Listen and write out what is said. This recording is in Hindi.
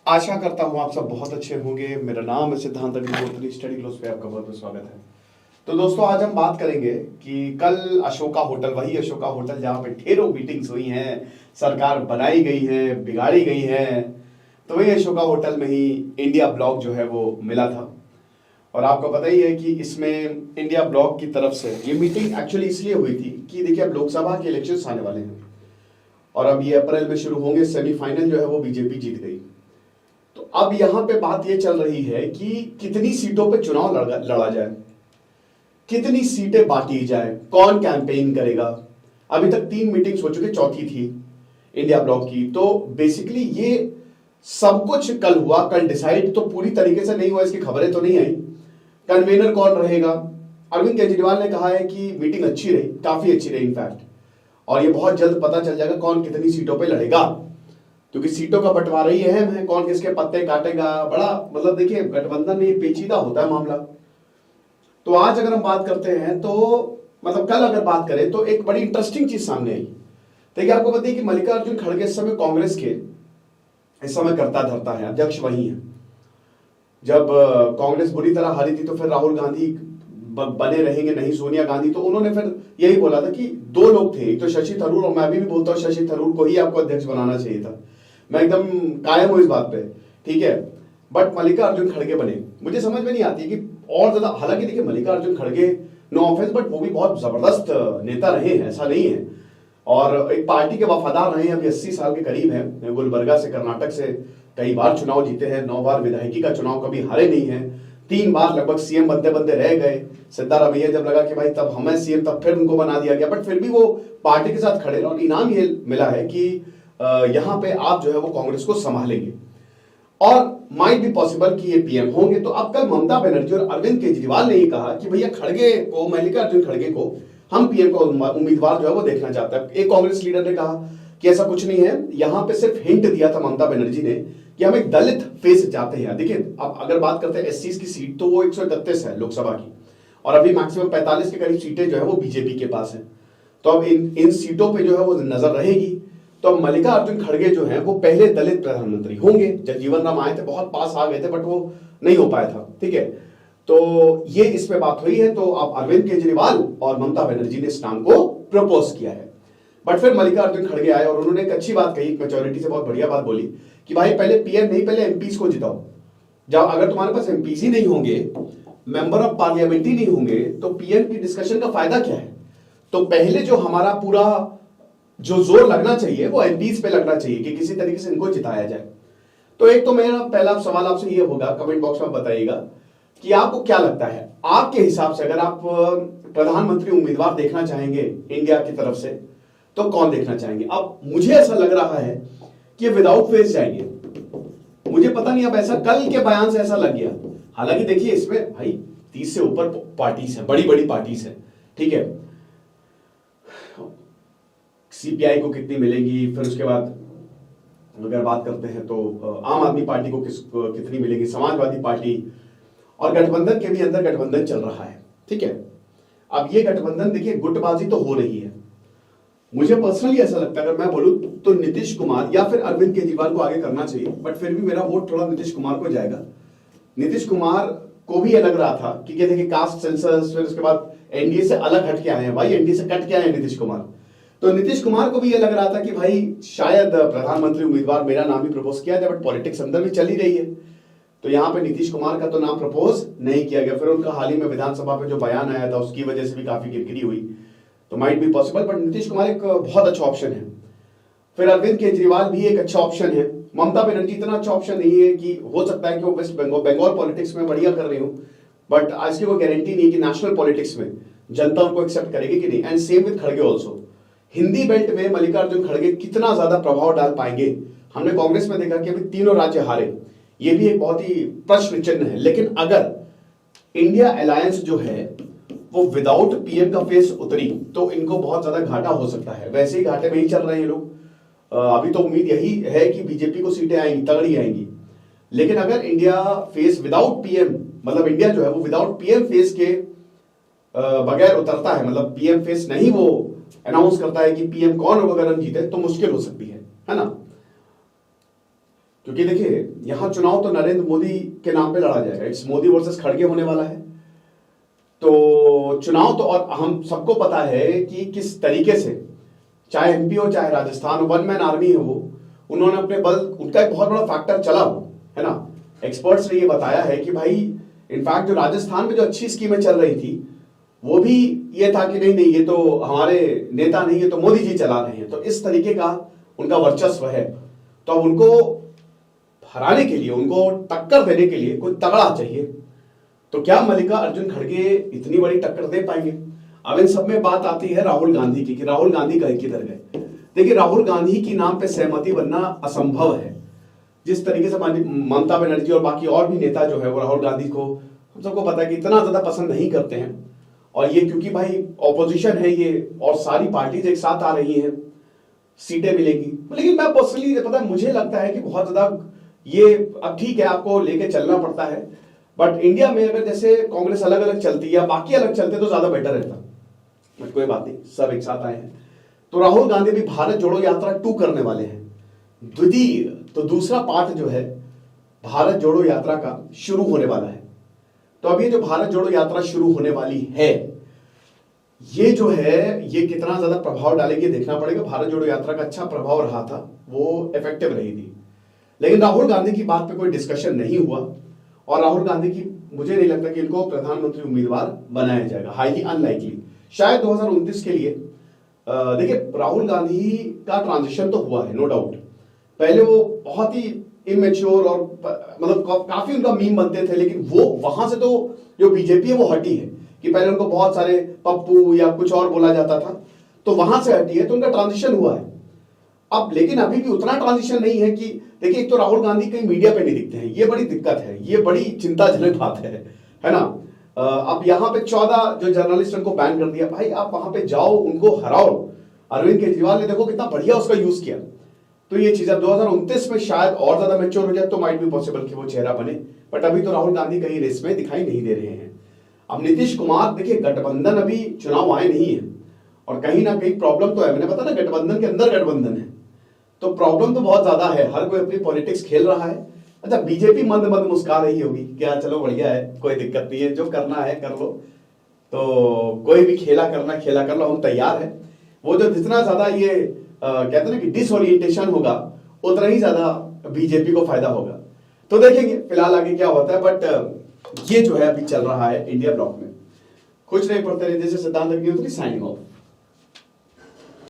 आशा करता हूँ आप सब बहुत अच्छे होंगे। मेरा नाम है सिद्धांत अग्निहोत्री, स्टडी ग्लोस पे आपका बहुत बहुत स्वागत है। तो दोस्तों, आज हम बात करेंगे कि कल अशोका होटल, वही अशोका होटल जहाँ पे ढेरों मीटिंग्स हुई हैं, सरकार बनाई गई है, बिगाड़ी गई है, तो वही अशोका होटल में ही इंडिया ब्लॉक जो है वो मिला था। और आपको पता ही है कि इसमें इंडिया ब्लॉक की तरफ से ये मीटिंग एक्चुअली इसलिए हुई थी कि देखिए, अब लोकसभा के इलेक्शंस आने वाले हैं और अब ये अप्रैल में शुरू होंगे। सेमीफाइनल जो है वो बीजेपी जीत गई। तो अब यहां पे बात ये चल रही है कि कितनी सीटों पे चुनाव लड़ा जाए, कितनी सीटें बांटी जाए, कौन कैंपेन करेगा। अभी तक 3 मीटिंग्स हो चुकी, चौथी थी इंडिया ब्लॉक की। तो बेसिकली ये सब कुछ कल हुआ। कल डिसाइड तो पूरी तरीके से नहीं हुआ, इसकी खबरें तो नहीं आई। कन्वेनर कौन रहेगा? अरविंद केजरीवाल ने कहा है कि मीटिंग अच्छी रही, काफी अच्छी रही इनफैक्ट, और ये बहुत जल्द पता चल जाएगा कौन कितनी सीटों पे लड़ेगा, क्योंकि सीटों का बंटवारा ही अहम है। कौन किसके पत्ते काटेगा, बड़ा मतलब देखिए, गठबंधन में ये पेचीदा होता है मामला। तो आज अगर हम बात करते हैं तो मतलब कल अगर बात करें तो एक बड़ी इंटरेस्टिंग चीज सामने आई। देखिए, आपको पता है कि मल्लिकार्जुन खड़गे इस समय कांग्रेस के इस समय करता धरता है, अध्यक्ष वही है। जब कांग्रेस बुरी तरह हारी थी तो फिर राहुल गांधी बने रहेंगे, नहीं सोनिया गांधी। तो उन्होंने फिर यही बोला था कि 2 लोग थे, एक तो शशि थरूर, और मैं अभी भी बोलता हूं शशि थरूर को ही आपको अध्यक्ष बनाना चाहिए था। मैं एकदम कायम हूं इस बात पे, ठीक है। बट मल्लिकार्जुन खड़गे बने। मुझे समझ में नहीं आती कि और ज्यादा, हालांकि देखिए मल्लिकार्जुन खड़गे, नो ऑफेंस, बट वो भी बहुत जबरदस्त नेता रहे हैं, ऐसा नहीं है। और एक पार्टी के वफादार रहे हैं, अभी 80 साल के करीब हैं। गुलबर्गा से, कर्नाटक से कई बार चुनाव जीते हैं, 9 बार विधायकी का चुनाव कभी हारे नहीं है, 3 बार लगभग सीएम बनते बनते रह गए। सिद्धारमैया जब लगा कि भाई तब हमें सीएम, तब फिर उनको बना दिया गया, बट फिर भी वो पार्टी के साथ खड़े रहे और इनाम ये मिला है कि यहां पे आप जो है वो कांग्रेस को संभालेंगे और माइट भी पॉसिबल कि ये पीएम होंगे। तो अब कल ममता बनर्जी और अरविंद केजरीवाल ने ये कहा कि भैया खड़गे को, मल्लिकार्जुन खड़गे को हम पीएम का उम्मीदवार जो है वो देखना चाहता है। एक कांग्रेस लीडर ने कहा कि ऐसा कुछ नहीं है, यहां पे सिर्फ हिंट दिया था ममता बनर्जी ने कि हम एक दलित फेस चाहते हैं। देखिए, अब अगर बात करते हैं एससी की सीट, तो वो 131 है लोकसभा की, और अभी मैक्सिमम 45 के करीब सीटें जो है वो बीजेपी के पास है। तो अब इन सीटों पे जो है वो नजर रहेगी। तो अब मल्लिकार्जुन खड़गे जो हैं वो पहले दलित प्रधानमंत्री होंगे। जगजीवन राम आए थे, बहुत पास आ गए थे, बट वो नहीं हो पाया था, ठीक है। तो ये इस पे बात हुई है। तो अब अरविंद केजरीवाल और ममता बनर्जी ने इस नाम को प्रपोज किया है। बट फिर मल्लिकार्जुन खड़गे आए और उन्होंने एक अच्छी बात कही, मेजोरिटी से बहुत बढ़िया बात बोली कि भाई पहले पीएम नहीं, पहले एमपीज को जिताओ। जब अगर तुम्हारे पास एमपीज ही नहीं होंगे, मेंबर ऑफ पार्लियामेंट ही नहीं होंगे, तो पीएम की डिस्कशन का फायदा क्या है? तो पहले जो हमारा पूरा जो जोर लगना चाहिए वो एमपीज पे लगना चाहिए कि किसी तरीके से इनको जिताया जाए। तो एक तो मेरा पहला सवाल आपसे ये होगा, कमेंट बॉक्स में बताइएगा कि आपको क्या लगता है, आपके हिसाब से अगर आप प्रधानमंत्री उम्मीदवार देखना चाहेंगे इंडिया की तरफ से तो कौन देखना चाहेंगे? अब मुझे ऐसा लग रहा है कि विदाउट फेस जाएंगे। मुझे पता नहीं, अब ऐसा कल के बयान से ऐसा लग गया। हालांकि देखिए, इसमें भाई 30 से ऊपर पार्टीज हैं, बड़ी बड़ी पार्टीज हैं, ठीक है। सीपीआई को कितनी मिलेगी, फिर उसके बाद अगर बात करते हैं तो आम आदमी पार्टी को कितनी मिलेगी, समाजवादी पार्टी, और गठबंधन के भी अंदर गठबंधन चल रहा है, ठीक है। अब ये गठबंधन देखिए, गुटबाजी तो हो रही है। मुझे पर्सनली ऐसा लगता है, अगर मैं बोलूं तो नीतीश कुमार या फिर अरविंद केजरीवाल को आगे करना चाहिए, बट फिर भी मेरा वोट थोड़ा नीतीश कुमार को जाएगा। नीतीश कुमार को भी ये लग रहा था कि देखिए कास्ट सेंसस, फिर उसके बाद एनडीए से अलग हट के आए हैं, भाई एनडीए से कट के आए हैं नीतीश कुमार। तो नीतीश कुमार को भी ये लग रहा था कि भाई शायद प्रधानमंत्री उम्मीदवार मेरा नाम ही प्रपोज किया जाए, बट पॉलिटिक्स अंदर भी चल ही रही है, तो यहां पे नीतीश कुमार का तो नाम प्रपोज नहीं किया गया। फिर उनका हाल ही में विधानसभा पे जो बयान आया था उसकी वजह से भी काफी किरकिरी हुई, तो might be possible, but Nitish Kumar एक बहुत अच्छा ऑप्शन है। फिर अरविंद केजरीवाल भी एक अच्छा ऑप्शन है। ममता बनर्जी इतना अच्छा ऑप्शन नहीं है, कि हो सकता है कि वो वेस्ट बंगाल पॉलिटिक्स में बढ़िया कर रही हूं, बट आज की वो गारंटी नहीं कि नेशनल पॉलिटिक्स में जनता उनको एक्सेप्ट करेगी कि नहीं। एंड सेम विद खड़गे ऑल्सो। हिंदी बेल्ट में मल्लिकार्जुन खड़गे कितना ज्यादा प्रभाव डाल पाएंगे? हमने कांग्रेस में देखा कि अभी 3 राज्य हारे, ये भी एक बहुत ही प्रश्न चिन्ह है। लेकिन अगर इंडिया अलायंस जो है वो विदाउट पीएम का फेस उतरी तो इनको बहुत ज्यादा घाटा हो सकता है। वैसे ही घाटे में ही चल रहे हैं लोग। अभी तो उम्मीद यही है कि बीजेपी को सीटें आएंगी, तगड़ी आएंगी। लेकिन अगर इंडिया फेस विदाउट पीएम, मतलब इंडिया जो है वो विदाउट पीएम फेस के बगैर उतरता है, मतलब पीएम फेस नहीं वो अनाउंस करता है कि पीएम कौन होगा अगर हम जीते, तो मुश्किल हो सकती है ना। क्योंकि देखिए यहां चुनाव तो नरेंद्र मोदी के नाम पे लड़ा जाएगा, इट्स मोदी वर्सेस खड़गे होने वाला है। तो चुनाव तो, और हम सबको पता है कि किस तरीके से, चाहे एमपी हो चाहे राजस्थान हो, वन मैन आर्मी है वो, उन्होंने अपने बल, उनका एक बहुत बड़ा फैक्टर चला वो, है ना। एक्सपर्ट्स ने ये बताया है कि भाई इनफैक्ट जो राजस्थान में जो अच्छी स्कीमें चल रही थी वो भी ये था कि नहीं नहीं ये तो हमारे नेता नहीं, ये तो मोदी जी चला रहे हैं। तो इस तरीके का उनका वर्चस्व है। तो अब उनको हराने के लिए, उनको टक्कर देने के लिए कोई तगड़ा चाहिए। तो क्या मल्लिकार्जुन खड़गे इतनी बड़ी टक्कर दे पाएंगे? अब इन सब में बात आती है राहुल गांधी की, कि राहुल गांधी गए किधर गए। देखिए राहुल गांधी की नाम पे सहमति बनना असंभव है। जिस तरीके से ममता बनर्जी और बाकी और भी नेता जो है वो राहुल गांधी को, हम सबको पता है कि इतना ज्यादा पसंद नहीं करते हैं। और ये क्योंकि भाई ऑपोजिशन है ये, और सारी पार्टीज एक साथ आ रही हैं, सीटें मिलेंगी। लेकिन मैं पर्सनली पता है, मुझे लगता है कि बहुत ज्यादा ये, अब ठीक है आपको लेके चलना पड़ता है, बट इंडिया में अगर जैसे कांग्रेस अलग अलग चलती है या बाकी अलग चलते तो ज्यादा बेटर रहता। बट कोई बात नहीं, सब एक साथ आए हैं। तो राहुल गांधी भी भारत जोड़ो यात्रा 2 करने वाले हैं। द्वितीय, तो दूसरा पार्ट जो है भारत जोड़ो यात्रा का शुरू होने वाला है। तो अब ये जो भारत जोड़ो यात्रा शुरू होने वाली है, ये जो है ये कितना ज्यादा प्रभाव डालेगी देखना पड़ेगा। भारत जोड़ो यात्रा का अच्छा प्रभाव रहा था, वो इफेक्टिव रही थी, लेकिन राहुल गांधी की बात पे कोई डिस्कशन नहीं हुआ। और राहुल गांधी की, मुझे नहीं लगता कि इनको प्रधानमंत्री उम्मीदवार बनाया जाएगा, हाईली अनलाइकली। शायद 2029 के लिए देखिए राहुल गांधी का ट्रांजिशन तो हुआ है, नो डाउट। पहले वो बहुत ही इमेच्योर और मतलब काफी उनका मीम बनते थे, लेकिन वो वहां से तो जो बीजेपी है वो हटी है, कि पहले उनको बहुत सारे पप्पू या कुछ और बोला जाता था, तो वहां से हटी है, तो उनका ट्रांजिशन हुआ है अब। लेकिन अभी भी उतना ट्रांजिशन नहीं है कि, देखिए एक तो राहुल गांधी कहीं मीडिया पे नहीं दिखते हैं, ये बड़ी दिक्कत है, ये बड़ी चिंताजनक बात है ना। अब यहाँ पे 14 जो जर्नलिस्ट उनको बैन कर दिया। भाई आप वहां पे जाओ, उनको हराओ। अरविंद केजरीवाल ने देखो कितना बढ़िया उसका यूज किया। तो ये चीज 2029 में शायद और ज्यादा मैच्योर हो जाए तो माइट भी पॉसिबल कि वो चेहरा बने, बट अभी तो राहुल गांधी कहीं रेस में दिखाई नहीं दे रहे हैं। अब नीतीश कुमार, देखिए गठबंधन, अभी चुनाव आए नहीं है और कहीं ना कहीं प्रॉब्लम तो है। मैंने बताया ना, गठबंधन के अंदर गठबंधन है, तो प्रॉब्लम तो बहुत ज्यादा है। हर कोई अपनी पॉलिटिक्स खेल रहा है। अच्छा, बीजेपी मंद मंद मुस्कुरा रही होगी, क्या चलो बढ़िया है, कोई दिक्कत नहीं है, जो करना है कर लो। तो कोई भी खेला करना खेला कर लो, हम तैयार है। वो जो जितना ज्यादा ये कहते हैं ना कि डिसओरिएंटेशन होगा, उतना ही ज्यादा बीजेपी को फायदा होगा। तो देखेंगे फिलहाल आगे क्या होता है, बट ये जो है अभी चल रहा है इंडिया ब्लॉक में। कुछ नहीं पढ़ते रहे, जैसे सिद्धांत अग्निहोत्री साइनिंग ऑफ।